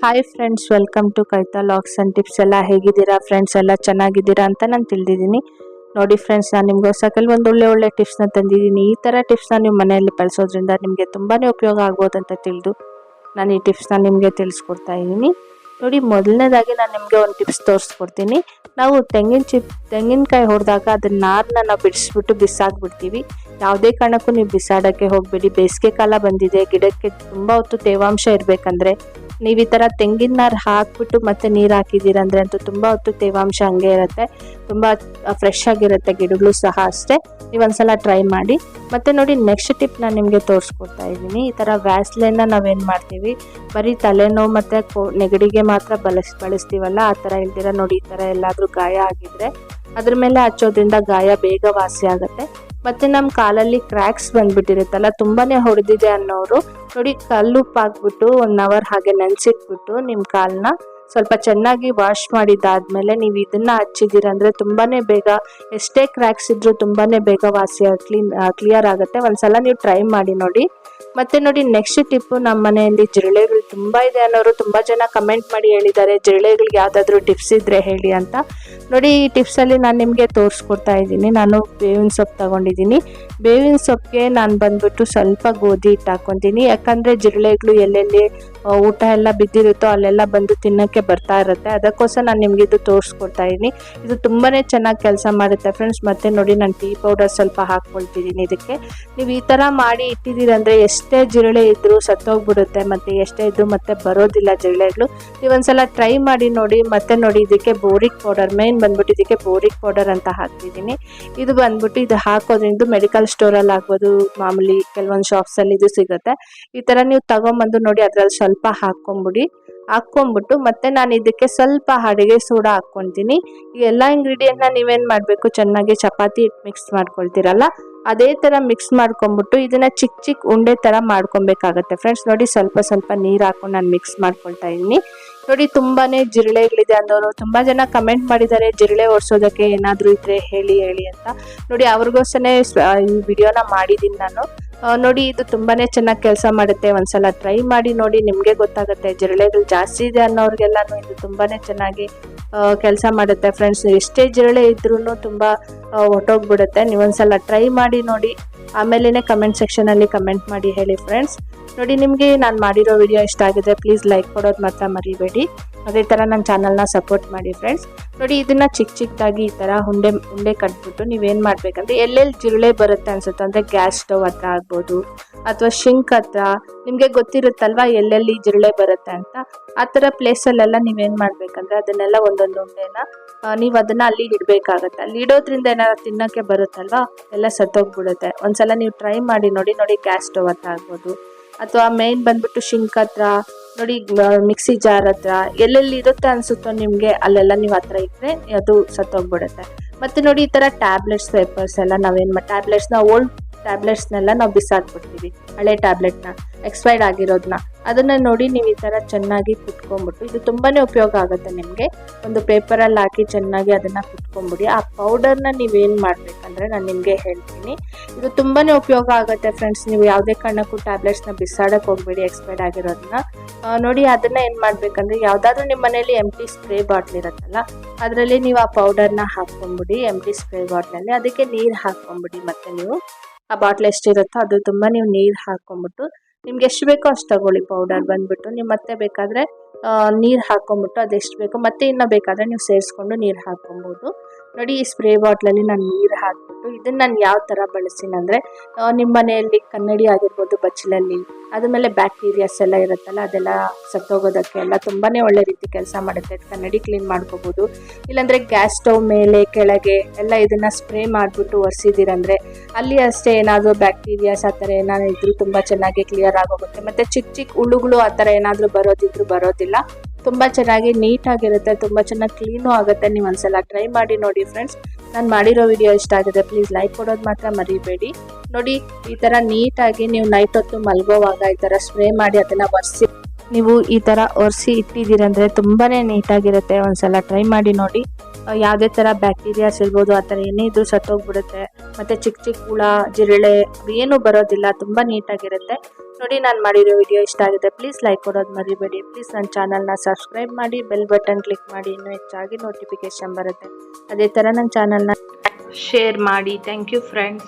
Hi friends, welcome to Kavitha logs and tips. ಎಲ್ಲ ಹೇಗಿದ್ದೀರಾ friends? ಎಲ್ಲ ಚೆನ್ನಾಗಿದ್ದೀರಾ ಅಂತ ನಾನು ತಿಳಿದಿದ್ದೀನಿ. ನೋಡಿ ಫ್ರೆಂಡ್ಸ್, ನಾನು ನಿಮಗೋಸ್ಕರ ಕೆಲವೊಂದು ಒಳ್ಳೆ ಟಿಪ್ಸ್ನ ತಂದಿದ್ದೀನಿ. ಈ ಥರ ಟಿಪ್ಸ್ನ ನೀವು ಮನೆಯಲ್ಲಿ ಬಳಸೋದ್ರಿಂದ ನಿಮಗೆ ತುಂಬಾ ಉಪಯೋಗ ಆಗ್ಬೋದು ಅಂತ ತಿಳಿದು ನಾನು ಈ ಟಿಪ್ಸ್ನ ನಿಮಗೆ ತಿಳಿಸ್ಕೊಡ್ತಾ ಇದ್ದೀನಿ. ನೋಡಿ, ಮೊದಲನೇದಾಗಿ ನಾನು ನಿಮಗೆ ಒಂದು ಟಿಪ್ಸ್ ತೋರಿಸ್ಕೊಡ್ತೀನಿ. ನಾವು ತೆಂಗಿನಕಾಯಿ ಹೊಡೆದಾಗ ಅದನ್ನ ನಾರನ್ನ ನಾವು ಬಿಡಿಸ್ಬಿಟ್ಟು ಬಿಸಾಕ್ಬಿಡ್ತೀವಿ. ಯಾವುದೇ ಕಾರಣಕ್ಕೂ ನೀವು ಬಿಸಾಡೋಕ್ಕೆ ಹೋಗಬೇಡಿ. ಬೇಸಿಗೆ ಕಾಲ ಬಂದಿದೆ, ಗಿಡಕ್ಕೆ ತುಂಬ ಹೊತ್ತು ತೇವಾಂಶ ಇರಬೇಕಂದ್ರೆ ನೀವು ಈ ಥರ ತೆಂಗಿನ ನಾರು ಹಾಕ್ಬಿಟ್ಟು ಮತ್ತೆ ನೀರು ಹಾಕಿದ್ದೀರಂದ್ರೆ ಅಂತೂ ತುಂಬ ಹೊತ್ತು ತೇವಾಂಶ ಹಂಗೆ ಇರುತ್ತೆ, ತುಂಬ ಫ್ರೆಶ್ ಆಗಿರುತ್ತೆ ಗಿಡಗಳು ಸಹ. ಅಷ್ಟೇ, ನೀವು ಒಂದ್ಸಲ ಟ್ರೈ ಮಾಡಿ. ಮತ್ತು ನೋಡಿ, ನೆಕ್ಸ್ಟ್ ಟಿಪ್ ನಾನು ನಿಮಗೆ ತೋರಿಸ್ಕೊಡ್ತಾ ಇದ್ದೀನಿ. ಈ ಥರ ವ್ಯಾಸ್ಲೈನ್ನ ನಾವೇನು ಮಾಡ್ತೀವಿ, ಬರೀ ತಲೆನೋವು ಮತ್ತು ನೆಗಡಿಗೆ ಮಾತ್ರ ಬಳಸ್ತೀವಲ್ಲ, ಆ ಥರ ಇಲ್ದಿರ ನೋಡಿ, ಈ ಥರ ಎಲ್ಲಾದರೂ ಗಾಯ ಆಗಿದ್ರೆ ಅದ್ರ ಮೇಲೆ ಹಚ್ಚೋದ್ರಿಂದ ಗಾಯ ಬೇಗ ವಾಸಿ ಆಗುತ್ತೆ. ಮತ್ತು ನಮ್ಮ ಕಾಲಲ್ಲಿ ಕ್ರ್ಯಾಕ್ಸ್ ಬಂದ್ಬಿಟ್ಟಿರುತ್ತಲ್ಲ, ತುಂಬಾ ಹೊಡೆದಿದೆ ಅನ್ನೋರು ನೋಡಿ, ಕಲ್ಲುಪ್ಪು ಹಾಕ್ಬಿಟ್ಟು 1 ಅವರ್ ಹಾಗೆ ನೆನೆಸಿಟ್ಬಿಟ್ಟು ನಿಮ್ಮ ಕಾಲನ್ನ ಸ್ವಲ್ಪ ಚೆನ್ನಾಗಿ ವಾಶ್ ಮಾಡಿದ್ದಾದ್ಮೇಲೆ ನೀವು ಇದನ್ನು ಹಚ್ಚಿದ್ದೀರಂದರೆ ತುಂಬಾ ಬೇಗ, ಎಷ್ಟೇ ಕ್ರ್ಯಾಕ್ಸ್ ಇದ್ರೂ ತುಂಬಾ ಬೇಗ ಕ್ಲಿಯರ್ ಆಗುತ್ತೆ. ಒಂದ್ಸಲ ನೀವು ಟ್ರೈ ಮಾಡಿ ನೋಡಿ. ಮತ್ತು ನೋಡಿ, ನೆಕ್ಸ್ಟ್ ಟಿಪ್ಪು, ನಮ್ಮ ಮನೆಯಲ್ಲಿ ಜಿರಳೆಗಳು ತುಂಬ ಇದೆ ಅನ್ನೋರು ತುಂಬ ಜನ ಕಮೆಂಟ್ ಮಾಡಿ ಹೇಳಿದ್ದಾರೆ, ಜಿರಳೆಗಳಿಗೆ ಯಾವುದಾದ್ರೂ ಟಿಪ್ಸ್ ಇದ್ದರೆ ಹೇಳಿ ಅಂತ. ನೋಡಿ, ಈ ಟಿಪ್ಸಲ್ಲಿ ನಾನು ನಿಮಗೆ ತೋರಿಸ್ಕೊಡ್ತಾ ಇದ್ದೀನಿ. ನಾನು ಬೇವಿನ ಸೊಪ್ಪು ತಗೊಂಡಿದ್ದೀನಿ. ಬೇವಿನ ಸೊಪ್ಪಿಗೆ ನಾನು ಬಂದ್ಬಿಟ್ಟು ಸ್ವಲ್ಪ ಗೋಧಿ ಹಿಟ್ಟು ಹಾಕ್ಕೊತೀನಿ. ಯಾಕಂದರೆ ಜಿರಳೆಗಳು ಎಲ್ಲೆಲ್ಲಿ ಊಟ ಎಲ್ಲ ಬಿದ್ದಿರುತ್ತೋ ಅಲ್ಲೆಲ್ಲ ಬಂದು ತಿನ್ನೋಕ್ಕೆ ಬರ್ತಾ ಇರುತ್ತೆ. ಅದಕ್ಕೋಸ್ಕರ ನಾನು ನಿಮಗೆ ಇದು ತೋರಿಸ್ಕೊಡ್ತಾ ಇದ್ದೀನಿ. ಇದು ತುಂಬಾ ಚೆನ್ನಾಗಿ ಕೆಲಸ ಮಾಡುತ್ತೆ ಫ್ರೆಂಡ್ಸ್. ಮತ್ತು ನೋಡಿ, ನಾನು ಟೀ ಪೌಡರ್ ಸ್ವಲ್ಪ ಹಾಕ್ಕೊಳ್ತಿದ್ದೀನಿ ಇದಕ್ಕೆ. ನೀವು ಈ ಥರ ಮಾಡಿ ಇಟ್ಟಿದ್ದೀರಂದರೆ ಎಷ್ಟೇ ಜಿರಳೆ ಇದ್ದರೂ ಸತ್ತೋಗ್ಬಿಡುತ್ತೆ, ಮತ್ತು ಎಷ್ಟೇ ಇದ್ದರೂ ಮತ್ತೆ ಬರೋದಿಲ್ಲ ಜಿರಳೆಗಳು. ನೀವೊಂದ್ಸಲ ಟ್ರೈ ಮಾಡಿ ನೋಡಿ. ಮತ್ತು ನೋಡಿ, ಇದಕ್ಕೆ ಬೋರಿಕ್ ಪೌಡರ್, ಮೇನ್ ಬಂದ್ಬಿಟ್ಟು ಇದಕ್ಕೆ ಬೋರಿಕ್ ಪೌಡರ್ ಅಂತ ಹಾಕ್ತಿದ್ದೀನಿ. ಇದು ಬಂದ್ಬಿಟ್ಟು ಇದು ಹಾಕೋದ್ರಿಂದ ಮೆಡಿಕಲ್ ಸ್ಟೋರಲ್ಲಿ ಆಗ್ಬೋದು, ಮಾಮೂಲಿ ಕೆಲವೊಂದು ಶಾಪ್ಸಲ್ಲಿ ಇದು ಸಿಗುತ್ತೆ. ಈ ಥರ ನೀವು ತಗೊಂಬಂದು ನೋಡಿ, ಅದರಲ್ಲಿ ಸ್ವಲ್ಪ ಹಾಕ್ಕೊಂಬಿಟ್ಟು ಮತ್ತೆ ನಾನು ಇದಕ್ಕೆ ಸ್ವಲ್ಪ ಅಡುಗೆ ಸೋಡಾ ಹಾಕ್ಕೊತೀನಿ. ಈ ಎಲ್ಲ ಇಂಗ್ರೀಡಿಯೆಂಟ್ನ ನೀವೇನು ಮಾಡಬೇಕು, ಚೆನ್ನಾಗಿ ಚಪಾತಿ ಹಿಟ್ಟು ಮಿಕ್ಸ್ ಮಾಡ್ಕೊಳ್ತೀರಲ್ಲ, ಅದೇ ಥರ ಮಿಕ್ಸ್ ಮಾಡ್ಕೊಂಬಿಟ್ಟು ಇದನ್ನು ಚಿಕ್ಕ ಚಿಕ್ಕ ಉಂಡೆ ಥರ ಮಾಡ್ಕೊಬೇಕಾಗತ್ತೆ ಫ್ರೆಂಡ್ಸ್. ನೋಡಿ, ಸ್ವಲ್ಪ ಸ್ವಲ್ಪ ನೀರು ಹಾಕ್ಕೊಂಡು ನಾನು ಮಿಕ್ಸ್ ಮಾಡ್ಕೊಳ್ತಾ ಇದ್ದೀನಿ. ನೋಡಿ, ತುಂಬಾ ಜಿರಳೆಗಳಿದೆ ಅಂದವರು ತುಂಬ ಜನ ಕಮೆಂಟ್ ಮಾಡಿದ್ದಾರೆ, ಜಿರಳೆ ಓಡಿಸೋದಕ್ಕೆ ಏನಾದರೂ ಇದ್ದರೆ ಹೇಳಿ ಅಂತ. ನೋಡಿ, ಅವ್ರಿಗೋಸ್ಕರ ಈ ವಿಡಿಯೋನ ಮಾಡಿದ್ದೀನಿ ನಾನು. ನೋಡಿ, ಇದು ತುಂಬಾ ಚೆನ್ನಾಗಿ ಕೆಲಸ ಮಾಡುತ್ತೆ. ಒಂದ್ಸಲ ಟ್ರೈ ಮಾಡಿ ನೋಡಿ, ನಿಮಗೆ ಗೊತ್ತಾಗುತ್ತೆ. ಜಿರಳೆಗಳು ಜಾಸ್ತಿ ಇದೆ ಅನ್ನೋರಿಗೆಲ್ಲನೂ ಇದು ತುಂಬಾ ಚೆನ್ನಾಗಿ ಕೆಲಸ ಮಾಡುತ್ತೆ ಫ್ರೆಂಡ್ಸ್. ಎಷ್ಟೇ ಜಿರಳೆ ಇದ್ರೂ ತುಂಬ ಹೊಟ್ಟೋಗ್ಬಿಡುತ್ತೆ. ನೀವೊಂದ್ಸಲ ಟ್ರೈ ಮಾಡಿ ನೋಡಿ, ಆಮೇಲೆ ಕಮೆಂಟ್ ಸೆಕ್ಷನಲ್ಲಿ ಕಮೆಂಟ್ ಮಾಡಿ ಹೇಳಿ ಫ್ರೆಂಡ್ಸ್. ನೋಡಿ, ನಿಮಗೆ ನಾನು ಮಾಡಿರೋ ವಿಡಿಯೋ ಇಷ್ಟ ಆಗಿದೆ, ಪ್ಲೀಸ್ ಲೈಕ್ ಕೊಡೋದು ಮಾತ್ರ ಮರಿಬೇಡಿ. ಅದೇ ಥರ ನನ್ನ ಚಾನಲ್ನ ಸಪೋರ್ಟ್ ಮಾಡಿ ಫ್ರೆಂಡ್ಸ್. ನೋಡಿ, ಇದನ್ನು ಚಿಕ್ಕದಾಗಿ ಈ ಥರ ಉಂಡೆ ಕಟ್ಬಿಟ್ಟು ನೀವೇನು ಮಾಡಬೇಕಂದ್ರೆ, ಎಲ್ಲೆಲ್ಲಿ ಜಿರಳೆ ಬರುತ್ತೆ ಅನಿಸುತ್ತೆ ಅಂದರೆ ಗ್ಯಾಸ್ ಸ್ಟವ್ ಹತ್ರ ಆಗ್ಬೋದು ಅಥವಾ ಶಿಂಕ್ ಹತ್ರ, ನಿಮಗೆ ಗೊತ್ತಿರುತ್ತಲ್ವ ಎಲ್ಲೆಲ್ಲಿ ಜಿರಳೆ ಬರುತ್ತೆ ಅಂತ. ಆ ಥರ ಪ್ಲೇಸಲ್ಲೆಲ್ಲ ನೀವೇನು ಮಾಡಬೇಕಂದ್ರೆ ಅದನ್ನೆಲ್ಲ ಒಂದೊಂದು ಉಂಡೆನ ನೀವು ಅದನ್ನು ಅಲ್ಲಿ ಇಡಬೇಕಾಗತ್ತೆ. ಅಲ್ಲಿ ಇಡೋದ್ರಿಂದ ಏನಾದ್ರು ತಿನ್ನೋಕ್ಕೆ ಬರುತ್ತಲ್ವ, ಎಲ್ಲ ಸತ್ತೋಗ್ಬಿಡುತ್ತೆ. ಒಂದ್ಸಲ ನೀವು ಟ್ರೈ ಮಾಡಿ ನೋಡಿ. ನೋಡಿ, ಗ್ಯಾಸ್ ಸ್ಟವ್ ಹತ್ರ ಆಗ್ಬೋದು ಅಥವಾ ಮೇನ್ ಬಂದ್ಬಿಟ್ಟು ಶಿಂಕ್ ಹತ್ರ, ನೋಡಿ ಮಿಕ್ಸಿ ಜಾರ್ ಹತ್ರ, ಎಲ್ಲೆಲ್ಲಿ ಇರುತ್ತೆ ಅನಿಸುತ್ತೋ ನಿಮಗೆ ಅಲ್ಲೆಲ್ಲ ನೀವು ಹತ್ರ ಇಟ್ಟರೆ ಅದು ಸತ್ತೋಗ್ಬಿಡುತ್ತೆ. ಮತ್ತು ನೋಡಿ, ಈ ಥರ ಟ್ಯಾಬ್ಲೆಟ್ಸ್ ಪೇಪರ್ಸ್ ಎಲ್ಲ ನಾವೇನು ಟ್ಯಾಬ್ಲೆಟ್ಸ್ನ ಓಲ್ಡ್ ಟ್ಯಾಬ್ಲೆಟ್ಸ್ನೆಲ್ಲ ನಾವು ಬಿಸಾಕ್ಬಿಡ್ತೀವಿ, ಹಳೆ ಟ್ಯಾಬ್ಲೆಟ್ನ ಎಕ್ಸ್ಪೈರ್ಡ್ ಆಗಿರೋದನ್ನ. ಅದನ್ನು ನೋಡಿ, ನೀವು ಈ ಥರ ಚೆನ್ನಾಗಿ ಕುಟ್ಕೊಂಡ್ಬಿಟ್ಟು, ಇದು ತುಂಬಾ ಉಪಯೋಗ ಆಗುತ್ತೆ ನಿಮಗೆ. ಒಂದು ಪೇಪರಲ್ಲಿ ಹಾಕಿ ಚೆನ್ನಾಗಿ ಅದನ್ನು ಕುಟ್ಕೊಂಡ್ಬಿಡಿ. ಆ ಪೌಡರ್ನ ನೀವೇನು ಮಾಡಬೇಕಂದ್ರೆ ನಾನು ನಿಮಗೆ ಹೇಳ್ತೀನಿ, ಇದು ತುಂಬಾ ಉಪಯೋಗ ಆಗುತ್ತೆ ಫ್ರೆಂಡ್ಸ್. ನೀವು ಯಾವುದೇ ಕಾರಣಕ್ಕೂ ಟ್ಯಾಬ್ಲೆಟ್ಸ್ನ ಬಿಸಾಡೋಕ್ಕೆ ಹೋಗಬೇಡಿ, ಎಕ್ಸ್ಪೈರ್ಡ್ ಆಗಿರೋದನ್ನ. ನೋಡಿ, ಅದನ್ನು ಏನು ಮಾಡಬೇಕಂದ್ರೆ, ಯಾವುದಾದ್ರೂ ನಿಮ್ಮ ಮನೇಲಿ ಎಂಟಿ ಸ್ಪ್ರೇ ಬಾಟ್ಲ್ ಇರುತ್ತಲ್ಲ, ಅದರಲ್ಲಿ ನೀವು ಆ ಪೌಡರ್ನ ಹಾಕ್ಕೊಂಬಿಡಿ. ಎಂಟಿ ಸ್ಪ್ರೇ ಬಾಟ್ಲಲ್ಲಿ ಅದಕ್ಕೆ ನೀರು ಹಾಕ್ಕೊಂಬಿಡಿ. ಮತ್ತು ನೀವು ಆ ಬಾಟ್ಲ್ ಎಷ್ಟಿರುತ್ತೋ ಅದು ತುಂಬ ನೀವು ನೀರು ಹಾಕ್ಕೊಂಬಿಟ್ಟು, ನಿಮ್ಗೆ ಎಷ್ಟು ಬೇಕೋ ಅಷ್ಟು ತಗೊಳ್ಳಿ ಪೌಡರ್ ಬಂದ್ಬಿಟ್ಟು. ನೀವು ಮತ್ತೆ ಬೇಕಾದರೆ ನೀರು ಹಾಕ್ಕೊಂಬಿಟ್ಟು ಅದೆಷ್ಟು ಬೇಕೋ ಮತ್ತೆ ಇನ್ನೂ ಬೇಕಾದರೆ ನೀವು ಸೇರಿಸ್ಕೊಂಡು ನೀರು ಹಾಕ್ಕೊಬೋದು. ನೋಡಿ, ಈ ಸ್ಪ್ರೇ ಬಾಟ್ಲಲ್ಲಿ ನಾನು ನೀರು ಹಾಕ್ಬಿಟ್ಟು ಇದನ್ನು ನಾನು ಯಾವ ಥರ ಬಳಸ್ತೀನಂದರೆ, ನಿಮ್ಮ ಮನೆಯಲ್ಲಿ ಕನ್ನಡಿ ಆಗಿರ್ಬೋದು, ಬಚ್ಚಲಲ್ಲಿ ಅದ್ರ ಮೇಲೆ ಬ್ಯಾಕ್ಟೀರಿಯಾಸ್ ಎಲ್ಲ ಇರುತ್ತಲ್ಲ, ಅದೆಲ್ಲ ಸತ್ತೋಗೋದಕ್ಕೆ ಎಲ್ಲ ತುಂಬಾ ಒಳ್ಳೆ ರೀತಿ ಕೆಲಸ ಮಾಡುತ್ತೆ. ಕನ್ನಡಿ ಕ್ಲೀನ್ ಮಾಡ್ಕೋಬೋದು. ಇಲ್ಲಾಂದರೆ ಗ್ಯಾಸ್ ಸ್ಟವ್ ಮೇಲೆ ಕೆಳಗೆ ಎಲ್ಲ ಇದನ್ನು ಸ್ಪ್ರೇ ಮಾಡಿಬಿಟ್ಟು ಒರೆಸಿದ್ದೀರಂದರೆ ಅಲ್ಲಿ ಅಷ್ಟೇ ಏನಾದರೂ ಬ್ಯಾಕ್ಟೀರಿಯಾಸ್ ಆ ಥರ ಏನಾದ್ರು ಇದ್ರೂ ತುಂಬ ಚೆನ್ನಾಗಿ ಕ್ಲಿಯರ್ ಆಗೋಗುತ್ತೆ. ಮತ್ತು ಚಿಕ್ಕ ಚಿಕ್ಕ ಹುಳುಗಳು ಆ ಥರ ಏನಾದರೂ ಬರೋದಿಲ್ಲ. ತುಂಬ ಚೆನ್ನಾಗಿ ನೀಟಾಗಿರುತ್ತೆ, ತುಂಬ ಚೆನ್ನಾಗಿ ಕ್ಲೀನು ಆಗುತ್ತೆ. ನೀವು ಒಂದ್ಸಲ ಟ್ರೈ ಮಾಡಿ ನೋಡಿ ಫ್ರೆಂಡ್ಸ್. ನಾನು ಮಾಡಿರೋ ವಿಡಿಯೋ ಇಷ್ಟ ಆಗಿದೆ, ಪ್ಲೀಸ್ ಲೈಕ್ ಕೊಡೋದು ಮಾತ್ರ ಮರಿಬೇಡಿ. ನೋಡಿ, ಈ ಥರ ನೀಟಾಗಿ ನೀವು ನೈಟ್ ಹೊತ್ತು ಮಲಗೋವಾಗ ಈ ಥರ ಸ್ಪ್ರೇ ಮಾಡಿ ಅದನ್ನು ಒರೆಸಿ, ನೀವು ಈ ಥರ ಒರೆಸಿ ಇಟ್ಟಿದ್ದೀರಂದರೆ ತುಂಬಾ ನೀಟಾಗಿರುತ್ತೆ. ಒಂದ್ಸಲ ಟ್ರೈ ಮಾಡಿ ನೋಡಿ. ಯಾವುದೇ ಥರ ಬ್ಯಾಕ್ಟೀರಿಯಾಸ್ ಇರ್ಬೋದು ಆ ಥರ ಏನೇ ಇದ್ರೂ ಸತ್ತೋಗ್ಬಿಡುತ್ತೆ. ಮತ್ತು ಚಿಕ್ಕ ಚಿಕ್ಕ ಹುಳ ಜಿರಳೆ ಏನೂ ಬರೋದಿಲ್ಲ, ತುಂಬ ನೀಟಾಗಿರುತ್ತೆ. ನೋಡಿ, ನಾನು ಮಾಡಿರೋ ವಿಡಿಯೋ ಇಷ್ಟ ಆಗಿದೆ ಪ್ಲೀಸ್ ಲೈಕ್ ಕೊಡೋದು ಮರಿಬೇಡಿ. ಪ್ಲೀಸ್ ನನ್ನ ಚಾನಲ್ನ ಸಬ್ಸ್ಕ್ರೈಬ್ ಮಾಡಿ, ಬೆಲ್ ಬಟನ್ ಕ್ಲಿಕ್ ಮಾಡಿ, ಇನ್ನೂ ಹೆಚ್ಚಾಗಿ ನೋಟಿಫಿಕೇಷನ್ ಬರುತ್ತೆ. ಅದೇ ಥರ ನನ್ನ ಚಾನಲ್ನ ಶೇರ್ ಮಾಡಿ. Thank you friends.